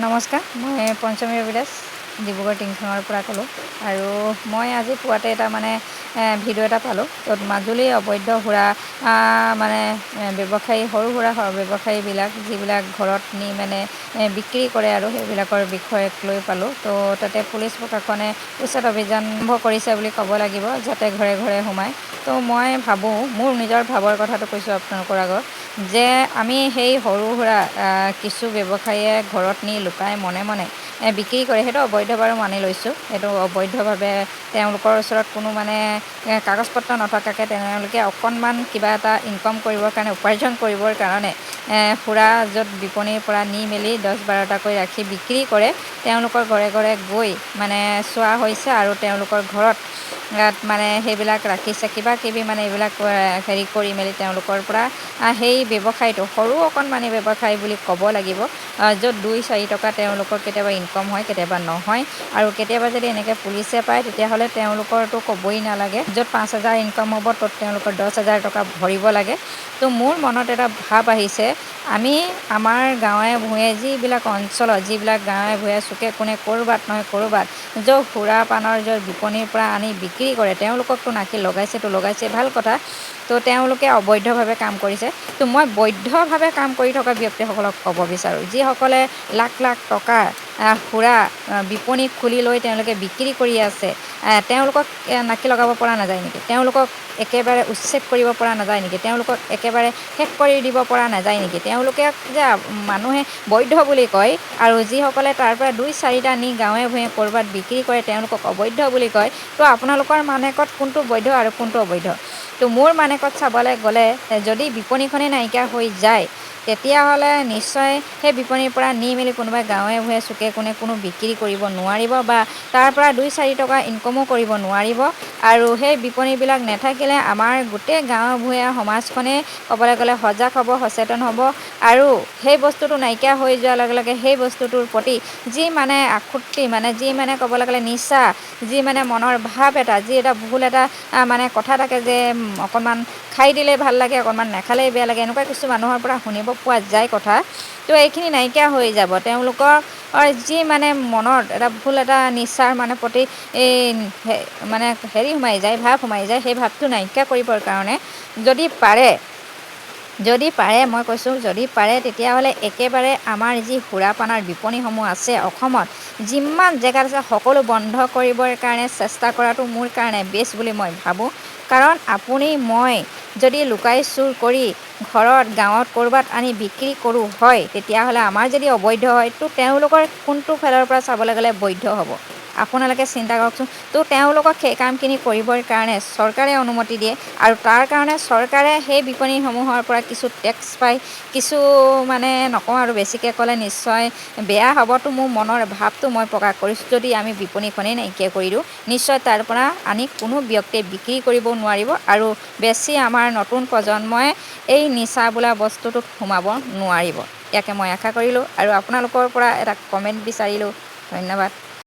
নমস্কাৰ, মই পঞ্চমী ৰবিদাস ডিব্ৰুগড় টিংখনৰ পৰা ক'লোঁ। আৰু মই আজি পুৱাতে এটা ভিডিঅ' এটা পালোঁ, য'ত মাজুলীৰ অবৈধ সুৰা ব্যৱসায়ী সৰু সুৰা ব্যৱসায়ীবিলাক যিবিলাক ঘৰত নি বিক্ৰী কৰে আৰু সেইবিলাকৰ বিষয়ে লৈ পালোঁ। তো তাতে পুলিচ প্ৰশাসনে উচ্ছেদ অভিযান আৰম্ভ কৰিছে বুলি ক'ব লাগিব, যাতে ঘৰে ঘৰে সোমায়। তো মই ভাবোঁ, মোৰ নিজৰ ভাৱৰ কথাটো কৈছোঁ আপোনালোকৰ আগত, যে আমি সেই সৰু সুৰা কিছু ব্যৱসায়ীয়ে ঘৰত নি লুকাই মনে মনে বিক্ৰী কৰে, সেইটো অবৈধ বাৰু মানি লৈছোঁ। সেইটো অবৈধভাৱে তেওঁলোকৰ ওচৰত কোনো কাগজ পত্ৰ নথকাকৈ তেওঁলোকে অকণমান কিবা এটা ইনকম কৰিবৰ কাৰণে, উপাৰ্জন কৰিবৰ কাৰণে সুৰা য'ত বিপণীৰ পৰা নি মেলি 10-12টাকৈ ৰাখি বিক্ৰী কৰে, তেওঁলোকৰ ঘৰে ঘৰে গৈ চোৱা হৈছে আৰু তেওঁলোকৰ ঘৰত সেইবিলাক ৰাখিছে, কিবা কিবি এইবিলাক হেৰি কৰি মেলি তেওঁলোকৰ পৰা সেই ব্যৱসায়টো সৰু অকণমানি ব্যৱসায় বুলি ক'ব লাগিব, য'ত 2-4 টকা তেওঁলোকৰ কেতিয়াবা ইনকম হয়, কেতিয়াবা নহয়। আৰু কেতিয়াবা যদি এনেকৈ পুলিচে পায়, তেতিয়াহ'লে তেওঁলোকৰতো ক'বই নালাগে, য'ত 5,000 ইনকম হ'ব ত'ত তেওঁলোকৰ 10,000 টকা ভৰিব লাগে। তো মোৰ মনত এটা ভাৱ আহিছে, আমি আমাৰ গাঁৱে ভূঞে যিবিলাক অঞ্চলত, যিবিলাক গাঁৱে ভূঞে চুকে কোণে ক'ৰবাত নহয় ক'ৰবাত য'ত সুৰা পানৰ য'ত বিপণীৰ পৰা আনি বিক্ৰী কৰে, তেওঁলোককতো নাকি লগাইছে ভাল কথা। তো তেওঁলোকে অবৈধভাৱে কাম কৰিছে। তো মই বৈধভাৱে কাম কৰি থকা ব্যক্তিসকলক ক'ব বিচাৰোঁ, যিসকলে লাখ লাখ টকাৰ সুৰা বিপণী খুলি লৈ তেওঁলোকে বিক্ৰী কৰি আছে, তেওঁলোকক নাকি লগাব পৰা নাযায় নেকি? তেওঁলোকক একেবাৰে উচ্ছেদ কৰিব পৰা নাযায় নেকি? তেওঁলোকক একেবাৰে শেষ কৰি দিব পৰা নাযায় নেকি? তেওঁলোকে যে মানুহে বৈধ বুলি কয়, আৰু যিসকলে তাৰ পৰা 2-4টা নি গাঁৱে ভূঞে ক'ৰবাত বিক্ৰী কৰে, তেওঁলোকক অবৈধ বুলি কয়। তো আপোনালোকৰ মানেকত কোনটো বৈধ আৰু কোনটো অবৈধ? তো মোৰ মানেকত চাবলৈ গ'লে, যদি বিপণীখনেই নাইকিয়া হৈ যায়, তেতিয়াহ'লে নিশ্চয় সেই বিপণীৰ পৰা নি মেলি কোনোবাই গাঁৱে ভূঞে চুকে কোণে কোনো বিক্ৰী কৰিব নোৱাৰিব, বা তাৰ পৰা 2-4 টকা ইনকমো কৰিব নোৱাৰিব। আৰু সেই বিপণীবিলাক নাথাকিলে আমাৰ গোটেই গাঁৱে ভূঞে সমাজখনেই ক'বলৈ গ'লে সজাগ হ'ব, সচেতন হ'ব। আৰু সেই বস্তুটো নাইকিয়া হৈ যোৱাৰ লগে লগে সেই বস্তুটোৰ প্ৰতি যি আসক্তি, যি ক'বলৈ গ'লে নিচা, যি মনৰ ভাৱ এটা, যি এটা ভুল এটা কথা থাকে যে অকণমান খাই দিলেই ভাল লাগে, অকণমান নাখালেই বেয়া লাগে, এনেকুৱা কিছু মানুহৰ পৰা শুনিব পোৱা যায় কথা। তো এইখিনি নাইকিয়া হৈ যাব। তেওঁলোকৰ যি মনত এটা ভুল এটা নিচাৰ প্ৰতি হেৰি সোমাই যায়, ভাৱ সোমাই যায়, সেই ভাৱটো নাইকিয়া কৰিবৰ কাৰণে যদি পাৰে মই কৈছোঁ, যদি পাৰে তেতিয়াহ'লে একেবাৰে আমাৰ যি সুৰা পানৰ বিপণীসমূহ আছে অসমত, যিমান জেগাত আছে সকলো বন্ধ কৰিবৰ কাৰণে চেষ্টা কৰাটো মোৰ কাৰণে বেষ্ট বুলি মই ভাবোঁ। কাৰণ আপুনি মই যদি লুকাই চুৰ কৰি ঘৰত গাঁৱত ক'ৰবাত আনি বিক্ৰী কৰোঁ হয়, তেতিয়াহ'লে আমাৰ যদি অবৈধ হয়, তো তেওঁলোকৰ কোনটো ফালৰ পৰা চাবলৈ গ'লে বৈধ হ'ব আপোনালোকে চিন্তা কৰকচোন। তো তেওঁলোকক সেই কামখিনি কৰিবৰ কাৰণে চৰকাৰে অনুমতি দিয়ে, আৰু তাৰ কাৰণে চৰকাৰে সেই বিপণীসমূহৰ পৰা কিছু টেক্স পায়, কিছু নকওঁ আৰু বেছিকৈ ক'লে নিশ্চয় বেয়া হ'ব। তো মোৰ মনৰ ভাৱটো মই প্ৰকাশ কৰিছোঁ, যদি আমি বিপণীখনেই নাইকিয়া কৰি দিওঁ, নিশ্চয় তাৰ পৰা আনি কোনো ব্যক্তিয়ে বিক্ৰী কৰিব নোৱাৰিব, আৰু বেছি আমাৰ নতুন প্ৰজন্মই এই নিচা বোলা বস্তুটোত সোমাব নোৱাৰিব। ইয়াকে মই আশা কৰিলোঁ, আৰু আপোনালোকৰ পৰা এটা কমেণ্ট বিচাৰিলোঁ। ধন্যবাদ।